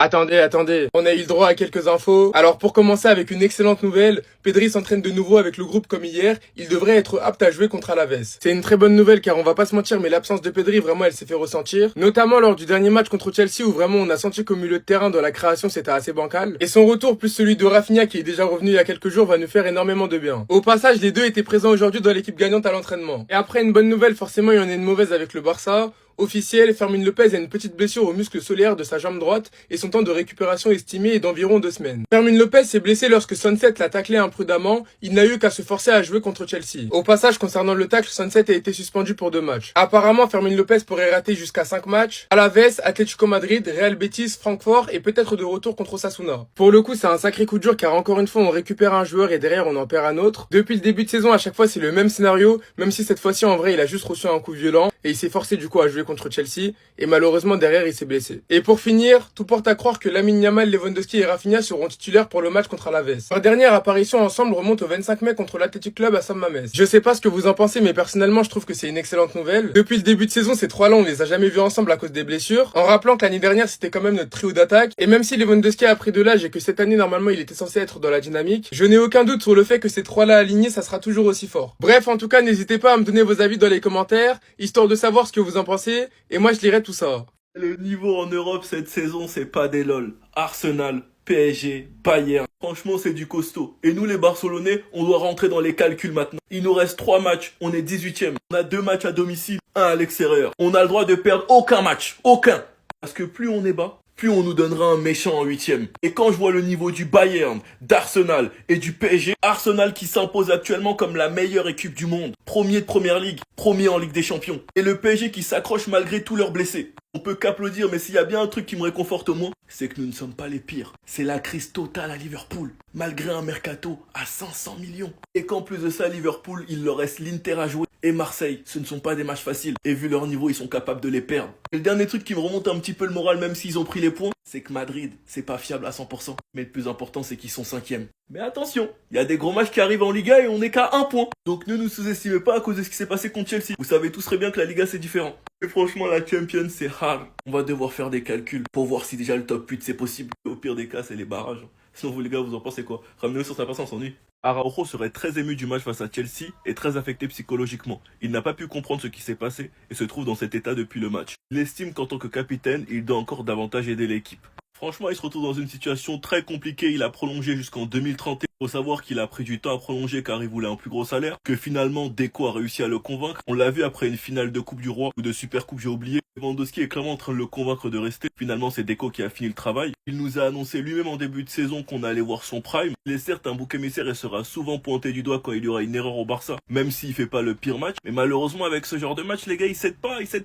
Attendez, on a eu le droit à quelques infos. Alors pour commencer avec une excellente nouvelle, Pedri s'entraîne de nouveau avec le groupe comme hier, il devrait être apte à jouer contre Alaves. C'est une très bonne nouvelle car on va pas se mentir mais l'absence de Pedri vraiment elle s'est fait ressentir, notamment lors du dernier match contre Chelsea où vraiment on a senti qu'au milieu de terrain dans la création c'était assez bancal. Et son retour plus celui de Rafinha qui est déjà revenu il y a quelques jours va nous faire énormément de bien. Au passage les deux étaient présents aujourd'hui dans l'équipe gagnante à l'entraînement. Et après une bonne nouvelle forcément il y en a une mauvaise avec le Barça. Officiel, Fermin Lopez a une petite blessure au muscle solaire de sa jambe droite et son temps de récupération estimé est d'environ 2 semaines. Fermin Lopez s'est blessé lorsque Sunset l'a taclé imprudemment, il n'a eu qu'à se forcer à jouer contre Chelsea. Au passage, concernant le tacle, Sunset a été suspendu pour 2 matchs. Apparemment, Fermin Lopez pourrait rater jusqu'à 5 matchs. Alaves, Atlético Madrid, Real Betis, Francfort et peut-être de retour contre Osasuna. Pour le coup, c'est un sacré coup de dur car encore une fois, on récupère un joueur et derrière on en perd un autre. Depuis le début de saison, à chaque fois c'est le même scénario, même si cette fois-ci en vrai il a juste reçu un coup violent et il s'est forcé du coup à jouer contre Chelsea. Et malheureusement derrière il s'est blessé. Et pour finir, tout porte à croire que Lamine Yamal, Lewandowski et Rafinha seront titulaires pour le match contre Alaves. Leur dernière apparition ensemble remonte au 25 mai contre l'Athletic Club à San Mamés. Je sais pas ce que vous en pensez mais personnellement je trouve que c'est une excellente nouvelle. Depuis le début de saison ces trois-là on les a jamais vus ensemble à cause des blessures. En rappelant que l'année dernière c'était quand même notre trio d'attaque. Et même si Lewandowski a pris de l'âge et que cette année normalement il était censé être dans la dynamique, je n'ai aucun doute sur le fait que ces trois-là alignés ça sera toujours aussi fort. Bref en tout cas n'hésitez pas à me donner vos avis dans les commentaires, histoire de savoir ce que vous en pensez. Et moi je lirai tout ça. Le niveau en Europe cette saison, c'est pas des lol. Arsenal, PSG, Bayern. Franchement, c'est du costaud. Et nous, les Barcelonais, on doit rentrer dans les calculs maintenant. Il nous reste 3 matchs. On est 18e. On a 2 matchs à domicile, 1 à l'extérieur. On a le droit de perdre aucun match. Aucun. Parce que plus on est bas, plus on nous donnera un méchant en 8e. Et quand je vois le niveau du Bayern, d'Arsenal et du PSG, Arsenal qui s'impose actuellement comme la meilleure équipe du monde, premier de Première Ligue, premier en Ligue des Champions, et le PSG qui s'accroche malgré tous leurs blessés. On peut qu'applaudir, mais s'il y a bien un truc qui me réconforte au moins, c'est que nous ne sommes pas les pires. C'est la crise totale à Liverpool, malgré un mercato à 500 millions. Et qu'en plus de ça, Liverpool, il leur reste l'Inter à jouer. Et Marseille, ce ne sont pas des matchs faciles. Et vu leur niveau, ils sont capables de les perdre. Et le dernier truc qui me remonte un petit peu le moral, même s'ils ont pris les points, c'est que Madrid, c'est pas fiable à 100%. Mais le plus important, c'est qu'ils sont 5e. Mais attention, il y a des gros matchs qui arrivent en Liga et on n'est qu'à 1 point. Donc ne nous sous-estimez pas à cause de ce qui s'est passé contre Chelsea. Vous savez tous très bien que la Liga, c'est différent. Et franchement, la Champions, c'est hard. On va devoir faire des calculs pour voir si déjà le top 8, c'est possible. Au pire des cas, c'est les barrages. Sinon, vous les gars, vous en pensez quoi? Ramenez-le sur sa personne, on s'ennuie. Araujo serait très ému du match face à Chelsea et très affecté psychologiquement. Il n'a pas pu comprendre ce qui s'est passé et se trouve dans cet état depuis le match. Il estime qu'en tant que capitaine, il doit encore davantage aider l'équipe. Franchement, il se retrouve dans une situation très compliquée. Il a prolongé jusqu'en 2031. Il faut savoir qu'il a pris du temps à prolonger car il voulait un plus gros salaire. Que finalement, Deco a réussi à le convaincre. On l'a vu après une finale de Coupe du Roi ou de Super Coupe, j'ai oublié. Lewandowski est clairement en train de le convaincre de rester. Finalement, c'est Deco qui a fini le travail. Il nous a annoncé lui-même en début de saison qu'on allait voir son prime. Il est certes un bouc émissaire et sera souvent pointé du doigt quand il y aura une erreur au Barça. Même s'il fait pas le pire match. Mais malheureusement, avec ce genre de match, les gars, ils cèdent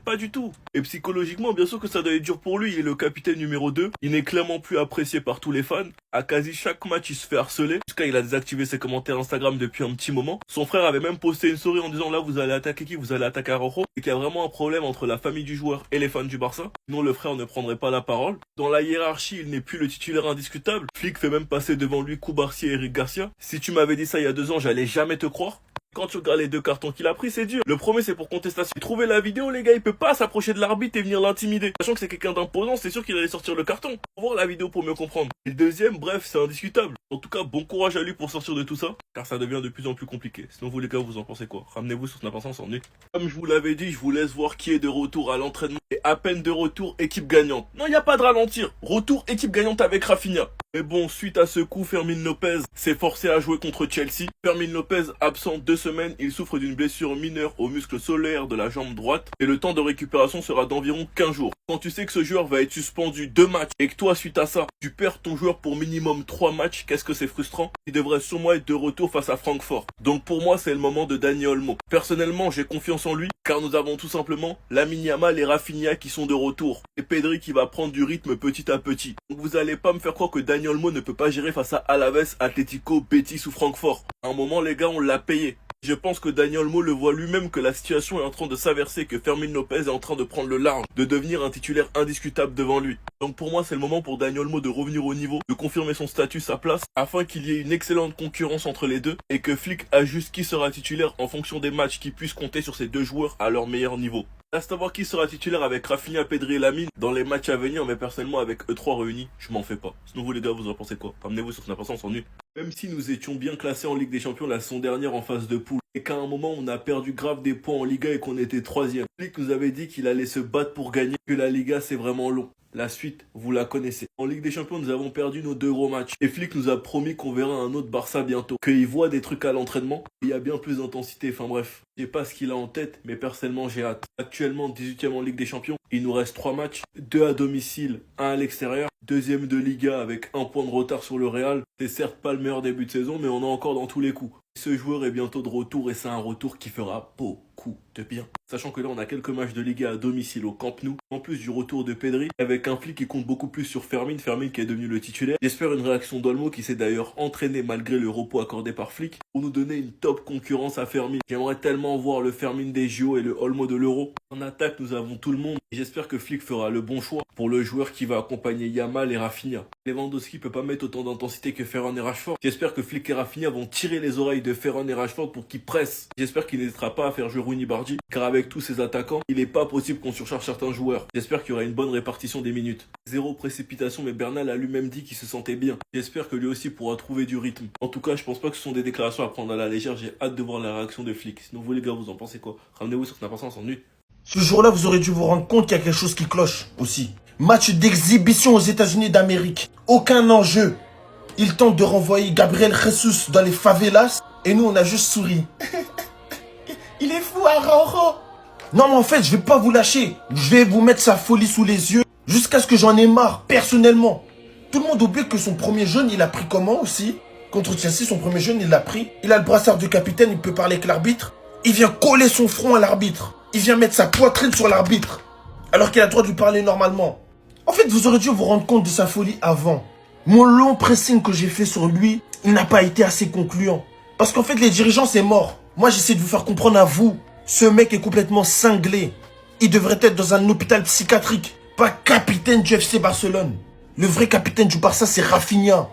pas du tout. Et psychologiquement, bien sûr que ça doit être dur pour lui. Il est le capitaine numéro 2. Il n'est clairement plus apprécié par tous les fans. À quasi chaque match, il se fait harceler. Jusqu'à il a désactivé ses commentaires Instagram depuis un petit moment. Son frère avait même posté une story en disant là, vous allez attaquer qui? Vous allez attaquer Araujo. Et qu'il y a vraiment un problème entre la famille du joueur et les fans du Barça. Sinon, le frère ne prendrait pas la parole. Dans la hiérarchie, il n'est plus le titulaire indiscutable. Flick fait même passer devant lui Koubarsi et Eric Garcia. Si tu m'avais dit ça il y a 2 ans, j'allais jamais te croire. Quand tu regardes les 2 cartons qu'il a pris, c'est dur. Le premier, c'est pour contestation. Trouvez la vidéo, les gars, il peut pas s'approcher de l'arbitre et venir l'intimider. Sachant que c'est quelqu'un d'imposant, c'est sûr qu'il allait sortir le carton. Faut voir la vidéo pour mieux comprendre. Et le deuxième, bref, c'est indiscutable. En tout cas, bon courage à lui pour sortir de tout ça, car ça devient de plus en plus compliqué. Sinon, vous les gars, vous en pensez quoi? Ramenez-vous sur Snap, on s'ennuie. Comme je vous l'avais dit, je vous laisse voir qui est de retour à l'entraînement. Et à peine de retour, équipe gagnante. Non, il n'y a pas de ralentir. Retour, équipe gagnante avec Rafinha. Mais bon, suite à ce coup, Fermin Lopez s'est forcé à jouer contre Chelsea. Fermin Lopez, absent 2 semaines, il souffre d'une blessure mineure au muscle solaire de la jambe droite. Et le temps de récupération sera d'environ 15 jours. Quand tu sais que ce joueur va être suspendu 2 matchs et que toi, suite à ça, tu perds ton joueur pour minimum 3 matchs, qu'est-ce que c'est frustrant? Il devrait sûrement être de retour face à Francfort. Donc pour moi, c'est le moment de Dani Olmo. Personnellement, j'ai confiance en lui, car nous avons tout simplement Lamine Yamal et Rafinha qui sont de retour. Et Pedri qui va prendre du rythme petit à petit. Donc vous allez pas me faire croire que Dani Olmo ne peut pas gérer face à Alaves, Atlético, Betis ou Francfort. À un moment, les gars, on l'a payé. Je pense que Dani Olmo le voit lui-même que la situation est en train de s'inverser, que Fermin Lopez est en train de prendre le large, de devenir un titulaire indiscutable devant lui. Donc pour moi, c'est le moment pour Dani Olmo de revenir au niveau, de confirmer son statut, sa place, afin qu'il y ait une excellente concurrence entre les deux, et que Flick ajuste qui sera titulaire en fonction des matchs qui puissent compter sur ces 2 joueurs à leur meilleur niveau. Reste à voir qui sera titulaire avec Rafinha, Pedri et Lamine dans les matchs à venir, mais personnellement avec eux trois réunis, je m'en fais pas. Sinon vous les gars, vous en pensez quoi? Ramenez-vous sur Snap, on s'ennuie. Même si nous étions bien classés en Ligue des Champions la saison dernière en phase de poule, et qu'à un moment on a perdu grave des points en Liga et qu'on était troisième. Flick nous avait dit qu'il allait se battre pour gagner, que la Liga c'est vraiment long. La suite, vous la connaissez. En Ligue des Champions, nous avons perdu nos 2 gros matchs. Et Flick nous a promis qu'on verra un autre Barça bientôt. Qu'il voit des trucs à l'entraînement. Il y a bien plus d'intensité. Enfin bref, je sais pas ce qu'il a en tête, mais personnellement, j'ai hâte. Actuellement, 18e en Ligue des Champions. Il nous reste 3 matchs. 2 à domicile, 1 à l'extérieur. Deuxième de Liga avec 1 point de retard sur le Real. C'est certes pas le meilleur début de saison, mais on est encore dans tous les coups. Ce joueur est bientôt de retour et c'est un retour qui fera beaucoup de bien. Sachant que là on a quelques matchs de Liga à domicile au Camp Nou, en plus du retour de Pedri, avec un Flick qui compte beaucoup plus sur Fermin qui est devenu le titulaire. J'espère une réaction d'Olmo qui s'est d'ailleurs entraîné malgré le repos accordé par Flick pour nous donner une top concurrence à Fermin. J'aimerais tellement voir le Fermin des JO et le Olmo de l'Euro. En attaque nous avons tout le monde et j'espère que Flick fera le bon choix pour le joueur qui va accompagner Yamal et Rafinha. Lewandowski peut pas mettre autant d'intensité que Ferran et Rashford. J'espère que Flick et Rafinha vont tirer les oreilles de Ferran et Rashford pour qu'ils pressent. J'espère qu'il n'hésitera pas à faire jouer Rooney Bardi, car avec tous ces attaquants, il n'est pas possible qu'on surcharge certains joueurs. J'espère qu'il y aura une bonne répartition des minutes. Zéro précipitation, mais Bernal a lui-même dit qu'il se sentait bien. J'espère que lui aussi pourra trouver du rythme. En tout cas, je pense pas que ce sont des déclarations à prendre à la légère. J'ai hâte de voir la réaction de Flick. Sinon vous les gars, vous en pensez quoi? Ramenez-vous sur Snap, on s'ennuie. Ce jour-là, vous aurez dû vous rendre compte qu'il y a quelque chose qui cloche aussi. Match d'exhibition aux États-Unis d'Amérique. Aucun enjeu. Il tente de renvoyer Gabriel Jesus dans les favelas et nous, on a juste souri. Il est fou, Araujo. Non, mais en fait, je vais pas vous lâcher. Je vais vous mettre sa folie sous les yeux jusqu'à ce que j'en ai marre, personnellement. Tout le monde oublie que son premier jeune, il a pris comment aussi? Contre Chelsea, son premier jeune, il l'a pris. Il a le brassard de capitaine, il peut parler avec l'arbitre. Il vient coller son front à l'arbitre. Il vient mettre sa poitrine sur l'arbitre. Alors qu'il a le droit de lui parler normalement. En fait, vous aurez dû vous rendre compte de sa folie avant. Mon long pressing que j'ai fait sur lui, il n'a pas été assez concluant. Parce qu'en fait, les dirigeants, c'est mort. Moi, j'essaie de vous faire comprendre à vous. Ce mec est complètement cinglé. Il devrait être dans un hôpital psychiatrique. Pas capitaine du FC Barcelone. Le vrai capitaine du Barça, c'est Rafinha.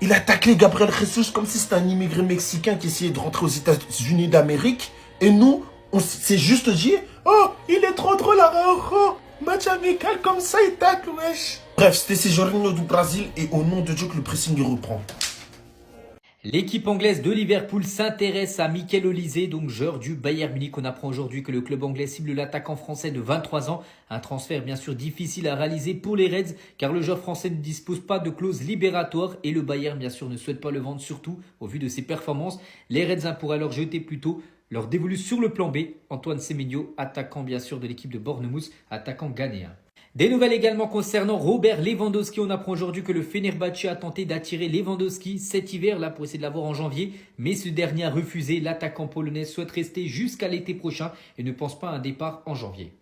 Il a taclé Gabriel Jesus comme si c'était un immigré mexicain qui essayait de rentrer aux États-Unis d'Amérique. Et nous, on s'est juste dit, oh, il est trop drôle, Araujo. Match amical comme ça, il tacle, wesh. Bref, c'était Cejorino du Brésil et au nom de Dieu que le pressing reprend. L'équipe anglaise de Liverpool s'intéresse à Mikel Olise, donc joueur du Bayern Munich. On apprend aujourd'hui que le club anglais cible l'attaquant français de 23 ans. Un transfert bien sûr difficile à réaliser pour les Reds car le joueur français ne dispose pas de clause libératoire et le Bayern bien sûr ne souhaite pas le vendre, surtout au vu de ses performances. Les Reds pourraient alors jeter plutôt leur dévolu sur le plan B. Antoine Semenyo, attaquant bien sûr de l'équipe de Bournemouth, attaquant ghanéen. Des nouvelles également concernant Robert Lewandowski. On apprend aujourd'hui que le Fenerbahçe a tenté d'attirer Lewandowski cet hiver là pour essayer de l'avoir en janvier. Mais ce dernier a refusé. L'attaquant polonais souhaite rester jusqu'à l'été prochain et ne pense pas à un départ en janvier.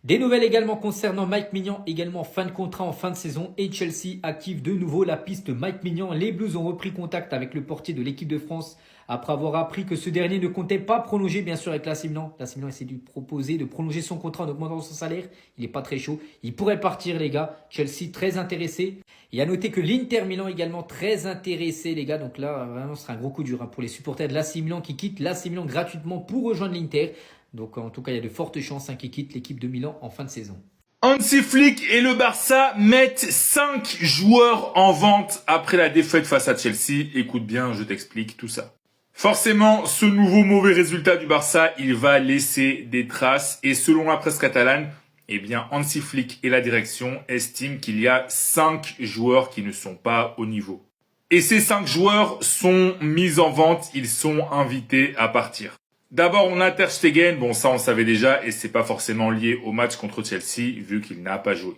Des nouvelles également concernant Mike Maignan, également fin de contrat en fin de saison et Chelsea active de nouveau la piste Mike Maignan. Les Blues ont repris contact avec le portier de l'équipe de France après avoir appris que ce dernier ne comptait pas prolonger bien sûr avec l'AC Milan. L'AC Milan essaie de lui proposer de prolonger son contrat en augmentant son salaire. Il n'est pas très chaud. Il pourrait partir les gars. Chelsea très intéressé. Et à noter que l'Inter Milan également très intéressé les gars. Donc là vraiment ce sera un gros coup dur pour les supporters de l'AC Milan qui quittent l'AC Milan gratuitement pour rejoindre l'Inter. Donc en tout cas il y a de fortes chances qu'il quitte l'équipe de Milan en fin de saison. Hansi Flick et le Barça mettent 5 joueurs en vente après la défaite face à Chelsea. Écoute bien, je t'explique tout ça. Forcément, ce nouveau mauvais résultat du Barça, il va laisser des traces. Et selon la presse catalane, eh bien, Hansi Flick et la direction estiment qu'il y a 5 joueurs qui ne sont pas au niveau. Et ces 5 joueurs sont mis en vente, ils sont invités à partir. D'abord, on a Ter Stegen. Bon, ça, on savait déjà et c'est pas forcément lié au match contre Chelsea vu qu'il n'a pas joué.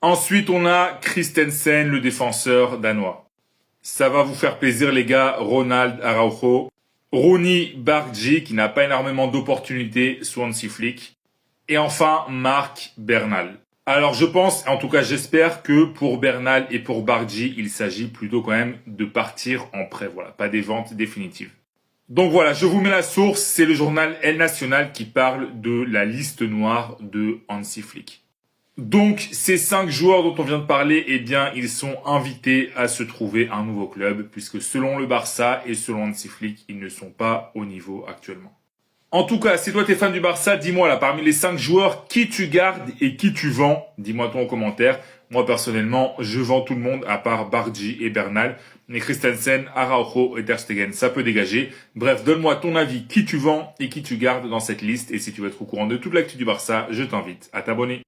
Ensuite, on a Christensen, le défenseur danois. Ça va vous faire plaisir, les gars. Ronald Araujo. Rooney Bardi, qui n'a pas énormément d'opportunités sous Hansi Flick. Et enfin, Marc Bernal. Alors, je pense, en tout cas, j'espère que pour Bernal et pour Bardi, il s'agit plutôt quand même de partir en prêt. Voilà, pas des ventes définitives. Donc voilà, je vous mets la source, c'est le journal El Nacional qui parle de la liste noire de Hansi Flick. Donc ces 5 joueurs dont on vient de parler, eh bien ils sont invités à se trouver un nouveau club puisque selon le Barça et selon Hansi Flick, ils ne sont pas au niveau actuellement. En tout cas, si toi t'es fan du Barça, dis-moi là, parmi les 5 joueurs, qui tu gardes et qui tu vends. Dis-moi toi en commentaire. Moi personnellement, je vends tout le monde à part Bardi et Bernal. Mais Christensen, Araujo et Ter Stegen, ça peut dégager. Bref, donne-moi ton avis, qui tu vends et qui tu gardes dans cette liste. Et si tu veux être au courant de toute l'actu du Barça, je t'invite à t'abonner.